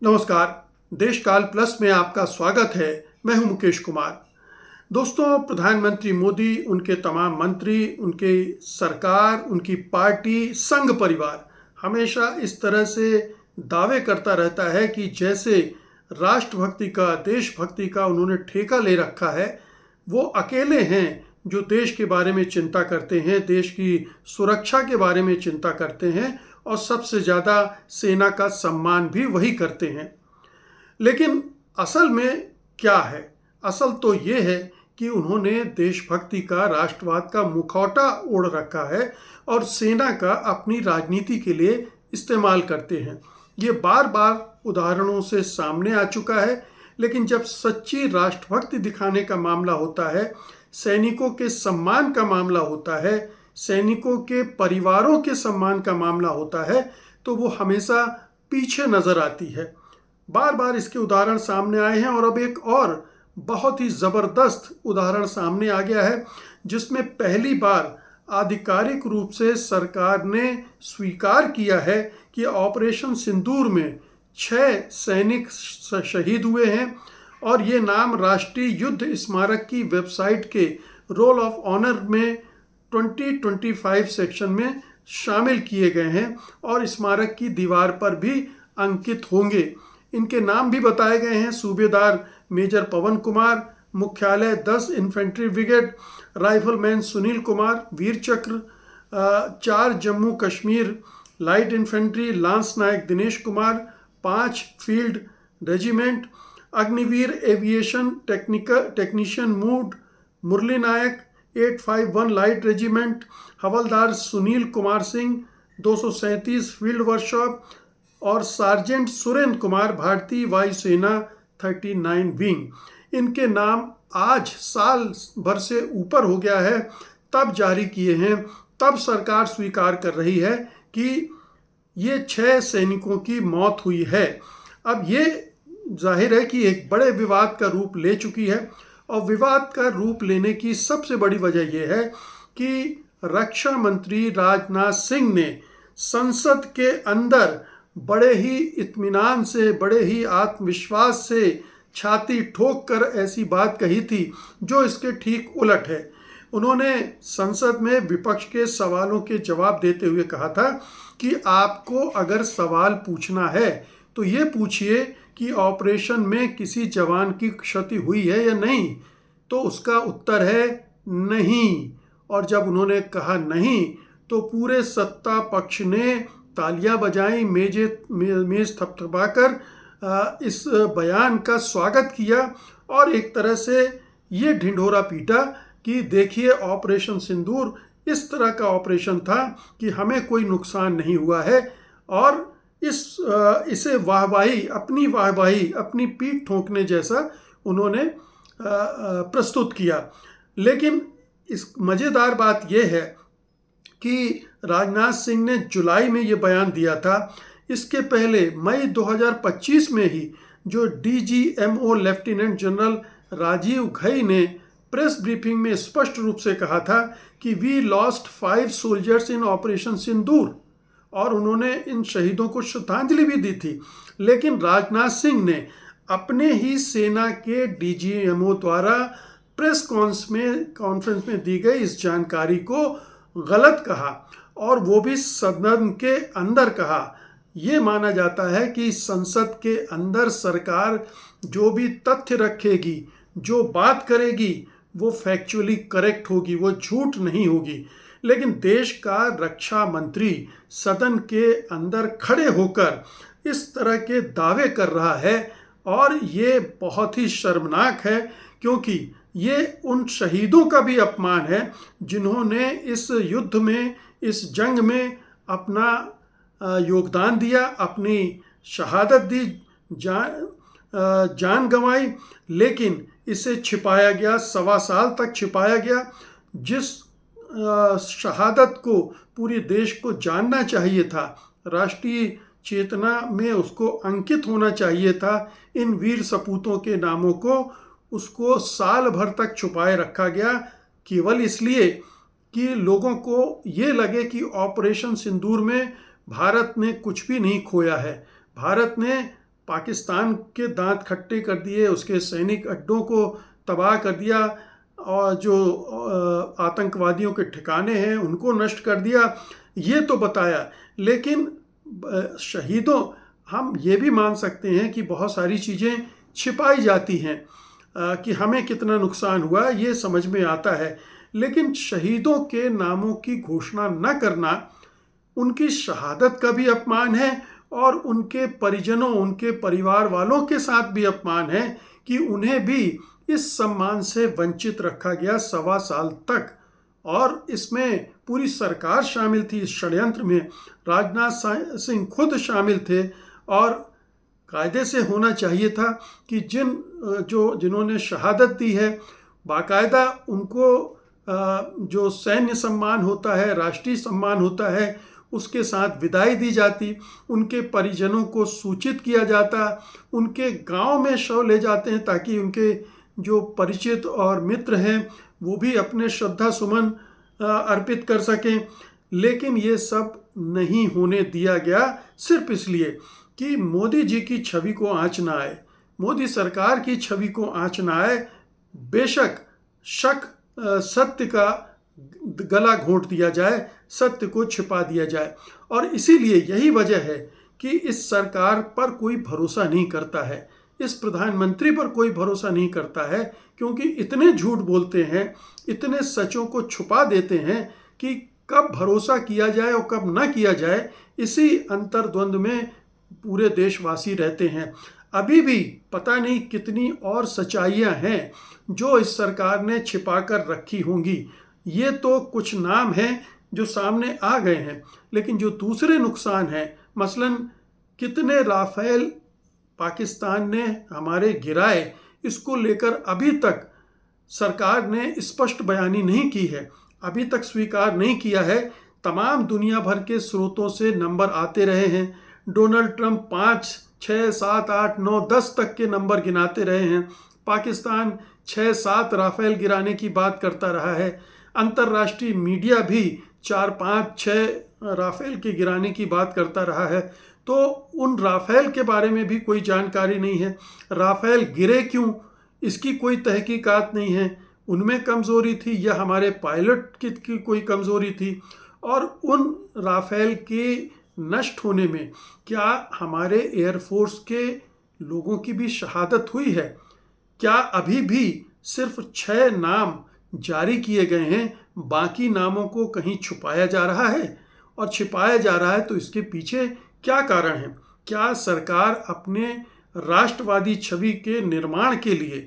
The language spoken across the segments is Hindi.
नमस्कार। देशकाल प्लस में आपका स्वागत है। मैं हूं मुकेश कुमार। दोस्तों, प्रधानमंत्री मोदी, उनके तमाम मंत्री, उनके सरकार, उनकी पार्टी, संघ परिवार हमेशा इस तरह से दावे करता रहता है कि जैसे राष्ट्रभक्ति का, देशभक्ति का उन्होंने ठेका ले रखा है। वो अकेले हैं जो देश के बारे में चिंता करते हैं, देश की सुरक्षा के बारे में चिंता करते हैं और सबसे ज़्यादा सेना का सम्मान भी वही करते हैं। लेकिन असल में क्या है? असल तो ये है कि उन्होंने देशभक्ति का, राष्ट्रवाद का मुखौटा ओढ़ रखा है और सेना का अपनी राजनीति के लिए इस्तेमाल करते हैं। ये बार बार उदाहरणों से सामने आ चुका है। लेकिन जब सच्ची राष्ट्रभक्ति दिखाने का मामला होता है, सैनिकों के सम्मान का मामला होता है, सैनिकों के परिवारों के सम्मान का मामला होता है, तो वो हमेशा पीछे नजर आती है। बार बार इसके उदाहरण सामने आए हैं और अब एक और बहुत ही ज़बरदस्त उदाहरण सामने आ गया है, जिसमें पहली बार आधिकारिक रूप से सरकार ने स्वीकार किया है कि ऑपरेशन सिंदूर में 6 सैनिक शहीद हुए हैं और ये नाम राष्ट्रीय युद्ध स्मारक की वेबसाइट के रोल ऑफ ऑनर में 2025 सेक्शन में शामिल किए गए हैं और स्मारक की दीवार पर भी अंकित होंगे। इनके नाम भी बताए गए हैं: सूबेदार मेजर पवन कुमार, मुख्यालय 10 infantry brigade, rifleman Sunil Kumar, Vir Chakra 4 Jammu Kashmir light infantry, lance Naik Dinesh Kumar 5 field regiment, Agniveer aviation technician Mude Murali Naik 851 light regiment, havildar Sunil Kumar Singh 237 field workshop और सार्जेंट सुरेंद्र कुमार भारतीय वायुसेना 39 विंग। इनके नाम आज साल भर से ऊपर हो गया है, तब जारी किए हैं, तब सरकार स्वीकार कर रही है कि ये 6 सैनिकों की मौत हुई है। अब ये जाहिर है कि एक बड़े विवाद का रूप ले चुकी है और विवाद का रूप लेने की सबसे बड़ी वजह यह है कि रक्षा मंत्री राजनाथ सिंह ने संसद के अंदर बड़े ही इत्मीनान से, बड़े ही आत्मविश्वास से छाती ठोक कर ऐसी बात कही थी जो इसके ठीक उलट है। उन्होंने संसद में विपक्ष के सवालों के जवाब देते हुए कहा था कि आपको अगर सवाल पूछना है तो ये पूछिए कि ऑपरेशन में किसी जवान की क्षति हुई है या नहीं, तो उसका उत्तर है नहीं। और जब उन्होंने कहा नहीं तो पूरे सत्ता पक्ष ने तालियां बजाई, मेज थपथपाकर इस बयान का स्वागत किया और एक तरह से ये ढिंढोरा पीटा कि देखिए, ऑपरेशन सिंदूर इस तरह का ऑपरेशन था कि हमें कोई नुकसान नहीं हुआ है और इसे वाहवाही, अपनी पीठ ठोंकने जैसा उन्होंने प्रस्तुत किया। लेकिन इस मज़ेदार बात यह है कि राजनाथ सिंह ने जुलाई में ये बयान दिया था। इसके पहले मई 2025 में ही जो DGMO lieutenant general Rajiv Ghai ने प्रेस ब्रीफिंग में स्पष्ट रूप से कहा था कि we lost 5 soldiers in operation Sindoor, और उन्होंने इन शहीदों को श्रद्धांजलि भी दी थी। लेकिन राजनाथ सिंह ने अपने ही सेना के DGMO द्वारा प्रेस कॉन्फ्रेंस में दी गई इस जानकारी को गलत कहा और वो भी सदन के अंदर कहा। ये माना जाता है कि संसद के अंदर सरकार जो भी तथ्य रखेगी, जो बात करेगी, वो फैक्चुअली करेक्ट होगी, वो झूठ नहीं होगी। लेकिन देश का रक्षा मंत्री सदन के अंदर खड़े होकर इस तरह के दावे कर रहा है और ये बहुत ही शर्मनाक है, क्योंकि ये उन शहीदों का भी अपमान है जिन्होंने इस युद्ध में, इस जंग में अपना योगदान दिया, अपनी शहादत दी, जान गंवाई। लेकिन इसे छिपाया गया, 1.25 साल तक छिपाया गया। जिस शहादत को पूरे देश को जानना चाहिए था, राष्ट्रीय चेतना में उसको अंकित होना चाहिए था, इन वीर सपूतों के नामों को उसको साल भर तक छुपाए रखा गया, केवल इसलिए कि लोगों को ये लगे कि ऑपरेशन सिंदूर में भारत ने कुछ भी नहीं खोया है। भारत ने पाकिस्तान के दांत खट्टे कर दिए, उसके सैनिक अड्डों को तबाह कर दिया और जो आतंकवादियों के ठिकाने हैं उनको नष्ट कर दिया, ये तो बताया। लेकिन शहीदों, हम ये भी मान सकते हैं कि बहुत सारी चीज़ें छिपाई जाती हैं कि हमें कितना नुकसान हुआ ये समझ में आता है, लेकिन शहीदों के नामों की घोषणा न करना उनकी शहादत का भी अपमान है और उनके परिजनों, उनके परिवार वालों के साथ भी अपमान है कि उन्हें भी इस सम्मान से वंचित रखा गया 1.25 साल तक। और इसमें पूरी सरकार शामिल थी, इस षड्यंत्र में राजनाथ सिंह खुद शामिल थे। और कायदे से होना चाहिए था कि जिन्होंने शहादत दी है, बाकायदा उनको जो सैन्य सम्मान होता है, राष्ट्रीय सम्मान होता है, उसके साथ विदाई दी जाती, उनके परिजनों को सूचित किया जाता, उनके गांव में शव ले जाते हैं ताकि उनके जो परिचित और मित्र हैं वो भी अपने श्रद्धा सुमन अर्पित कर सकें। लेकिन ये सब नहीं होने दिया गया, सिर्फ इसलिए कि मोदी जी की छवि को आँच ना आए, मोदी सरकार की छवि को आँच ना आए। बेशक सत्य का गला घोंट दिया जाए, सत्य को छिपा दिया जाए। और इसीलिए यही वजह है कि इस सरकार पर कोई भरोसा नहीं करता है, इस प्रधानमंत्री पर कोई भरोसा नहीं करता है, क्योंकि इतने झूठ बोलते हैं, इतने सचों को छुपा देते हैं कि कब भरोसा किया जाए और कब ना किया जाए, इसी अंतर्द्वंद में पूरे देशवासी रहते हैं। अभी भी पता नहीं कितनी और सच्चाइयां हैं जो इस सरकार ने छिपा कर रखी होंगी। ये तो कुछ नाम हैं जो सामने आ गए हैं, लेकिन जो दूसरे नुकसान हैं, मसलन कितने राफेल पाकिस्तान ने हमारे गिराए, इसको लेकर अभी तक सरकार ने स्पष्ट बयानी नहीं की है, अभी तक स्वीकार नहीं किया है। तमाम दुनिया भर के स्रोतों से नंबर आते रहे हैं। डोनाल्ड ट्रंप 5, 6, 7, 8, 9, 10 तक के नंबर गिनाते रहे हैं। पाकिस्तान 6, 7 राफेल गिराने की बात करता रहा है। अंतर्राष्ट्रीय मीडिया भी 4, 5, 6 राफेल के गिराने की बात करता रहा है। तो उन राफेल के बारे में भी कोई जानकारी नहीं है। राफेल गिरे क्यों, इसकी कोई तहकीकात नहीं है। उनमें कमज़ोरी थी या हमारे पायलट की कोई कमज़ोरी थी? और उन राफेल के नष्ट होने में क्या हमारे एयरफोर्स के लोगों की भी शहादत हुई है? क्या अभी भी सिर्फ 6 नाम जारी किए गए हैं, बाकी नामों को कहीं छुपाया जा रहा है? और छिपाया जा रहा है तो इसके पीछे क्या कारण है? क्या सरकार अपने राष्ट्रवादी छवि के निर्माण के लिए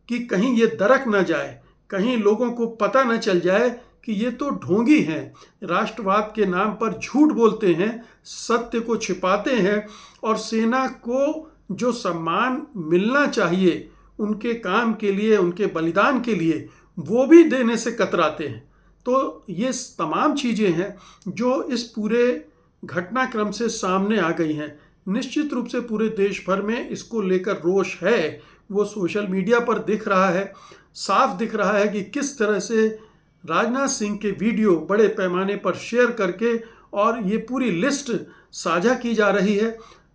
कि कहीं ये दरक न जाए, कहीं लोगों को पता न चल जाए कि ये तो ढोंगी हैं, राष्ट्रवाद के नाम पर झूठ बोलते हैं, सत्य को छिपाते हैं और सेना को जो सम्मान मिलना चाहिए उनके काम के लिए, उनके बलिदान के लिए, वो भी देने से कतराते हैं। तो ये तमाम चीज़ें हैं जो इस पूरे घटनाक्रम से सामने आ गई हैं। निश्चित रूप से पूरे देश भर में इसको लेकर रोष है, वो सोशल मीडिया पर दिख रहा है, साफ दिख रहा है कि किस तरह से राजनाथ सिंह के वीडियो बड़े पैमाने पर शेयर करके और ये पूरी लिस्ट साझा की जा रही है,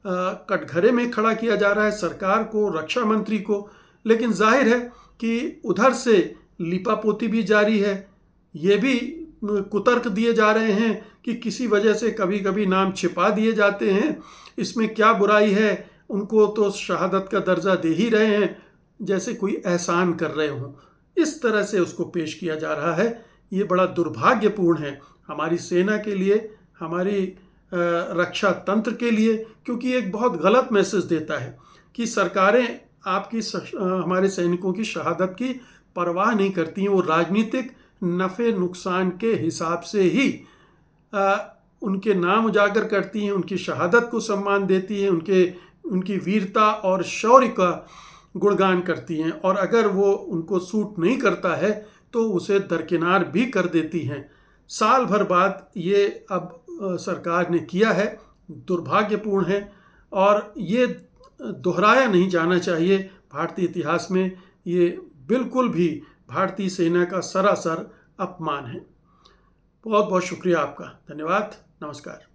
कटघरे में खड़ा किया जा रहा है सरकार को, रक्षा मंत्री को। लेकिन जाहिर है कि उधर से लिपापोती भी जारी है। ये भी कुतर्क दिए जा रहे हैं कि किसी वजह से कभी कभी नाम छिपा दिए जाते हैं, इसमें क्या बुराई है, उनको तो शहादत का दर्जा दे ही रहे हैं, जैसे कोई एहसान कर रहे हों। इस तरह से उसको पेश किया जा रहा है। ये बड़ा दुर्भाग्यपूर्ण है हमारी सेना के लिए, हमारी रक्षा तंत्र के लिए, क्योंकि एक बहुत गलत मैसेज देता है कि सरकारें आपकी हमारे सैनिकों की शहादत की परवाह नहीं करती हैं। वो राजनीतिक नफ़े नुकसान के हिसाब से ही उनके नाम उजागर करती हैं, उनकी शहादत को सम्मान देती हैं, उनकी वीरता और शौर्य का गुणगान करती हैं। और अगर वो उनको सूट नहीं करता है तो उसे दरकिनार भी कर देती हैं। साल भर बाद ये अब सरकार ने किया है, दुर्भाग्यपूर्ण है और ये दोहराया नहीं जाना चाहिए भारतीय इतिहास में। ये बिल्कुल भी भारतीय सेना का सरासर अपमान है। बहुत बहुत शुक्रिया आपका, धन्यवाद, नमस्कार।